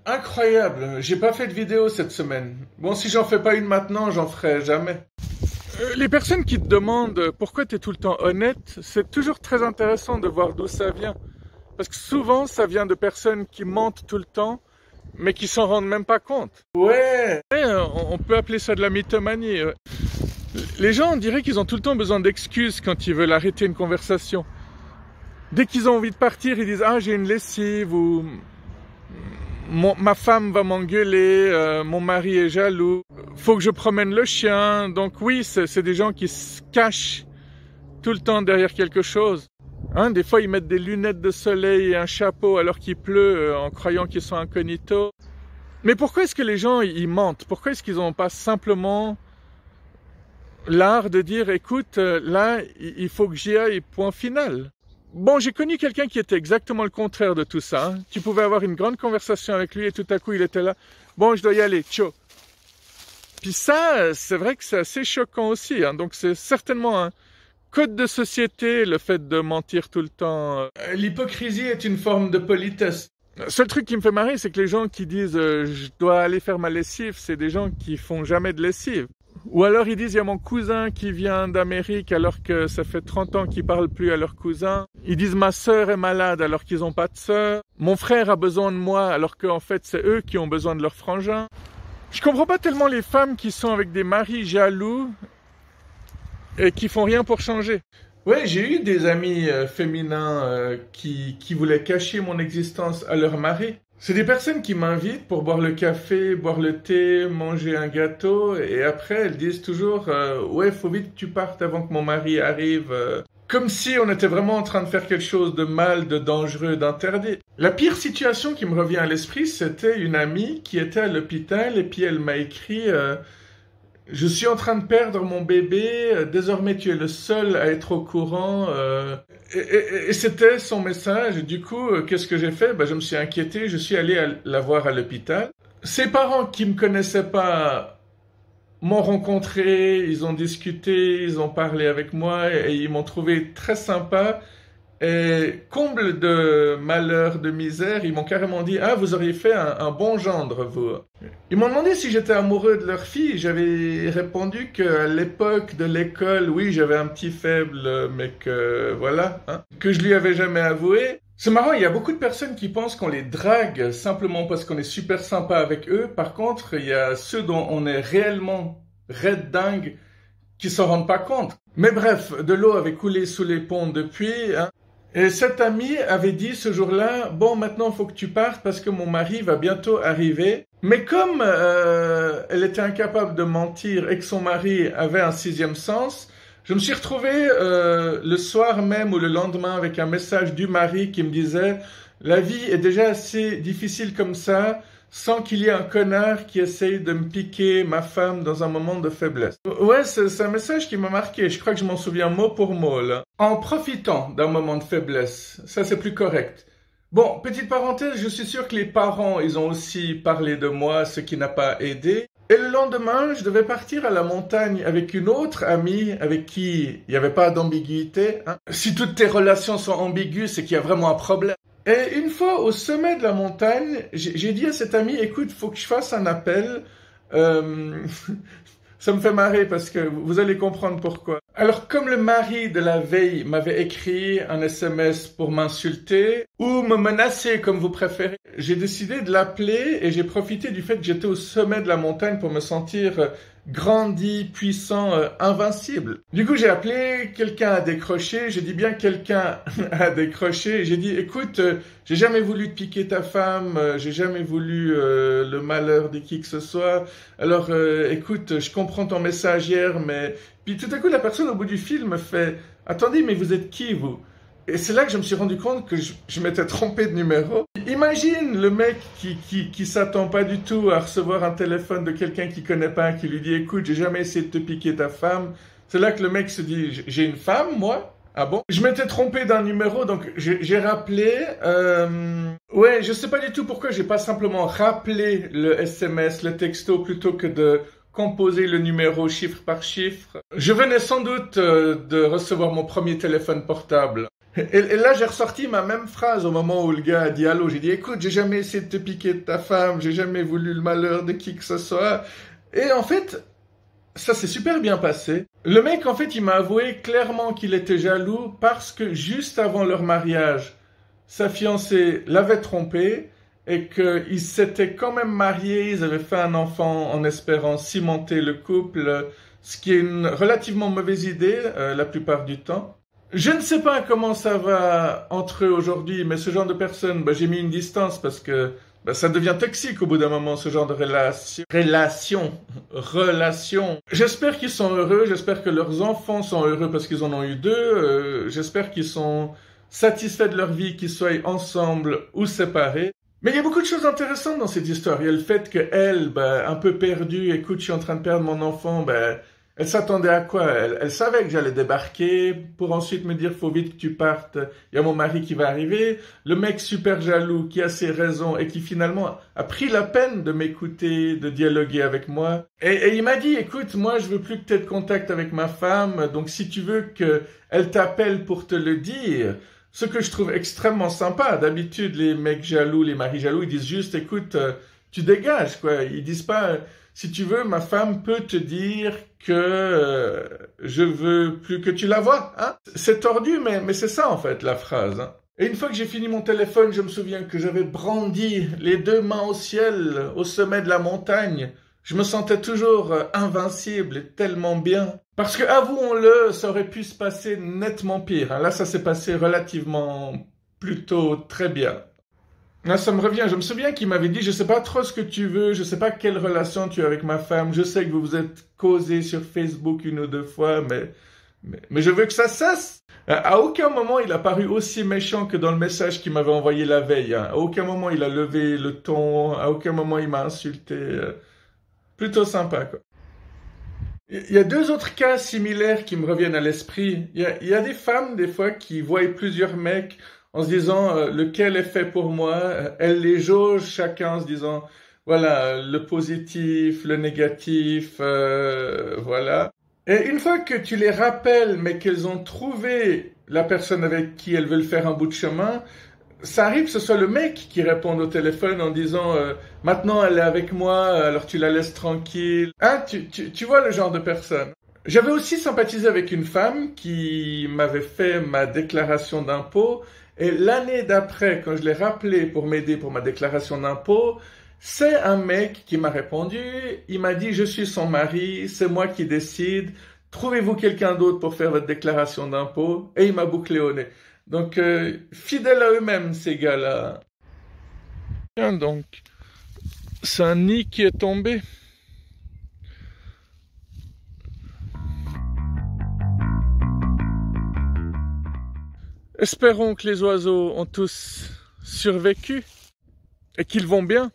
Incroyable, j'ai pas fait de vidéo cette semaine. Bon, si j'en fais pas une maintenant, j'en ferai jamais. Les personnes qui te demandent pourquoi tu es tout le temps honnête, c'est toujours très intéressant de voir d'où ça vient. Parce que souvent, ça vient de personnes qui mentent tout le temps, mais qui s'en rendent même pas compte. Ouais, on peut appeler ça de la mythomanie. Les gens, on dirait qu'ils ont tout le temps besoin d'excuses quand ils veulent arrêter une conversation. Dès qu'ils ont envie de partir, ils disent « Ah, j'ai une lessive » ou ma femme va m'engueuler, mon mari est jaloux, faut que je promène le chien. Donc oui, c'est des gens qui se cachent tout le temps derrière quelque chose. Hein, des fois, ils mettent des lunettes de soleil et un chapeau alors qu'il pleut en croyant qu'ils sont incognito. Mais pourquoi est-ce que les gens, ils mentent? Pourquoi est-ce qu'ils n'ont pas simplement l'art de dire, écoute, là, il faut que j'y aille, point final. Bon, j'ai connu quelqu'un qui était exactement le contraire de tout ça. Hein. Tu pouvais avoir une grande conversation avec lui et tout à coup, il était là. Bon, je dois y aller, ciao. Puis ça, c'est vrai que c'est assez choquant aussi. Hein. Donc, c'est certainement un code de société, le fait de mentir tout le temps. L'hypocrisie est une forme de politesse. Le seul truc qui me fait marrer, c'est que les gens qui disent je dois aller faire ma lessive, c'est des gens qui font jamais de lessive. Ou alors ils disent il y a mon cousin qui vient d'Amérique alors que ça fait 30 ans qu'ils parlent plus à leur cousin. Ils disent ma sœur est malade alors qu'ils n'ont pas de sœur. Mon frère a besoin de moi alors qu'en fait c'est eux qui ont besoin de leur frangin. Je comprends pas tellement les femmes qui sont avec des maris jaloux et qui font rien pour changer. Ouais, j'ai eu des amis féminins qui voulaient cacher mon existence à leur mari. C'est des personnes qui m'invitent pour boire le café, boire le thé, manger un gâteau, et après elles disent toujours ouais, faut vite que tu partes avant que mon mari arrive. Comme si on était vraiment en train de faire quelque chose de mal, de dangereux, d'interdit. La pire situation qui me revient à l'esprit, c'était une amie qui était à l'hôpital et puis elle m'a écrit je suis en train de perdre mon bébé, désormais tu es le seul à être au courant. Et c'était son message. Du coup, qu'est-ce que j'ai fait? Je me suis inquiété, je suis allé la voir à l'hôpital. Ses parents qui me connaissaient pas m'ont rencontré, ils ont discuté, ils ont parlé avec moi et ils m'ont trouvé très sympa. Et comble de malheur, de misère, ils m'ont carrément dit « Ah, vous auriez fait un bon gendre, vous ». Ils m'ont demandé si j'étais amoureux de leur fille. J'avais répondu qu'à l'époque de l'école, oui, j'avais un petit faible, mais que voilà, hein, que je lui avais jamais avoué. C'est marrant, il y a beaucoup de personnes qui pensent qu'on les drague simplement parce qu'on est super sympa avec eux. Par contre, il y a ceux dont on est réellement raide dingue qui s'en rendent pas compte. Mais bref, de l'eau avait coulé sous les ponts depuis, hein. Et cette amie avait dit ce jour-là, bon, maintenant il faut que tu partes parce que mon mari va bientôt arriver. Mais comme elle était incapable de mentir et que son mari avait un sixième sens, je me suis retrouvé le soir même ou le lendemain avec un message du mari qui me disait « La vie est déjà assez difficile comme ça, sans qu'il y ait un connard qui essaye de me piquer ma femme dans un moment de faiblesse. » Ouais, c'est un message qui m'a marqué. Je crois que je m'en souviens mot pour mot, là. En profitant d'un moment de faiblesse. Ça, c'est plus correct. Bon, petite parenthèse, je suis sûr que les parents, ils ont aussi parlé de moi, ce qui n'a pas aidé. Et le lendemain, je devais partir à la montagne avec une autre amie avec qui il n'y avait pas d'ambiguïté. Hein. Si toutes tes relations sont ambiguës, c'est qu'il y a vraiment un problème. Et une fois au sommet de la montagne, j'ai dit à cette amie, écoute, faut que je fasse un appel. Ça me fait marrer parce que vous allez comprendre pourquoi. Alors, comme le mari de la veille m'avait écrit un SMS pour m'insulter, ou me menacer comme vous préférez, j'ai décidé de l'appeler et j'ai profité du fait que j'étais au sommet de la montagne pour me sentir grandi, puissant, invincible. Du coup, j'ai appelé, quelqu'un a décroché, j'ai dit bien quelqu'un a décroché, j'ai dit, écoute, j'ai jamais voulu te piquer ta femme, j'ai jamais voulu le malheur de qui que ce soit, alors écoute, je comprends ton message hier, mais... Puis tout à coup, la personne au bout du fil me fait, attendez, mais vous êtes qui, vous? Et c'est là que je me suis rendu compte que je m'étais trompé de numéro. Imagine le mec qui s'attend pas du tout à recevoir un téléphone de quelqu'un qu'il connaît pas, qui lui dit « Écoute, j'ai jamais essayé de te piquer ta femme. » C'est là que le mec se dit « J'ai une femme, moi? Ah bon ?» Je m'étais trompé d'un numéro, donc j'ai rappelé. Ouais, je sais pas du tout pourquoi j'ai pas simplement rappelé le SMS, le texto, plutôt que de composer le numéro chiffre par chiffre. Je venais sans doute de recevoir mon premier téléphone portable. Et là, j'ai ressorti ma même phrase au moment où le gars a dit allô. J'ai dit, écoute, j'ai jamais essayé de te piquer de ta femme, j'ai jamais voulu le malheur de qui que ce soit. Et en fait, ça s'est super bien passé. Le mec, en fait, il m'a avoué clairement qu'il était jaloux parce que juste avant leur mariage, sa fiancée l'avait trompé et qu'ils s'étaient quand même mariés, ils avaient fait un enfant en espérant cimenter le couple, ce qui est une relativement mauvaise idée la plupart du temps. Je ne sais pas comment ça va entre eux aujourd'hui, mais ce genre de personnes, j'ai mis une distance parce que ça devient toxique au bout d'un moment, ce genre de relation. J'espère qu'ils sont heureux, j'espère que leurs enfants sont heureux parce qu'ils en ont eu deux, j'espère qu'ils sont satisfaits de leur vie, qu'ils soient ensemble ou séparés. Mais il y a beaucoup de choses intéressantes dans cette histoire. Il y a le fait qu'elle, un peu perdue, écoute, je suis en train de perdre mon enfant, elle s'attendait à quoi? Elle savait que j'allais débarquer pour ensuite me dire faut vite que tu partes, il y a mon mari qui va arriver. Le mec super jaloux qui a ses raisons et qui finalement a pris la peine de m'écouter, de dialoguer avec moi. Et il m'a dit écoute, moi je veux plus que tu aies de contact avec ma femme, donc si tu veux qu'elle t'appelle pour te le dire, ce que je trouve extrêmement sympa. D'habitude les mecs jaloux, les maris jaloux, ils disent juste écoute, tu dégages quoi. Ils disent pas si tu veux, ma femme peut te dire que je veux plus que tu la vois. Hein? C'est tordu, mais c'est ça en fait la phrase. Hein? Et une fois que j'ai fini mon téléphone, je me souviens que j'avais brandi les deux mains au ciel, au sommet de la montagne. Je me sentais toujours invincible et tellement bien. Parce que, avouons-le, ça aurait pu se passer nettement pire. Hein? Là, ça s'est passé relativement plutôt très bien. Là, ça me revient. Je me souviens qu'il m'avait dit, je sais pas trop ce que tu veux, je sais pas quelle relation tu as avec ma femme, je sais que vous vous êtes causé sur Facebook une ou deux fois, mais je veux que ça cesse. À aucun moment il a paru aussi méchant que dans le message qu'il m'avait envoyé la veille. Hein. À aucun moment il a levé le ton, à aucun moment il m'a insulté. Plutôt sympa, quoi. Il y a deux autres cas similaires qui me reviennent à l'esprit. Il y a des femmes, des fois, qui voient plusieurs mecs en se disant lequel est fait pour moi. Elles les jaugent chacun en se disant voilà, le positif, le négatif, voilà. Et une fois que tu les rappelles, mais qu'elles ont trouvé la personne avec qui elles veulent faire un bout de chemin, ça arrive que ce soit le mec qui réponde au téléphone en disant maintenant elle est avec moi, alors tu la laisses tranquille. Hein, tu vois le genre de personne. J'avais aussi sympathisé avec une femme qui m'avait fait ma déclaration d'impôt et l'année d'après, quand je l'ai rappelé pour m'aider pour ma déclaration d'impôt, c'est un mec qui m'a répondu, il m'a dit je suis son mari, c'est moi qui décide, trouvez-vous quelqu'un d'autre pour faire votre déclaration d'impôt et il m'a bouclé au nez. Donc, fidèles à eux-mêmes, ces gars-là. Tiens donc, c'est un nid qui est tombé. Espérons que les oiseaux ont tous survécu et qu'ils vont bien.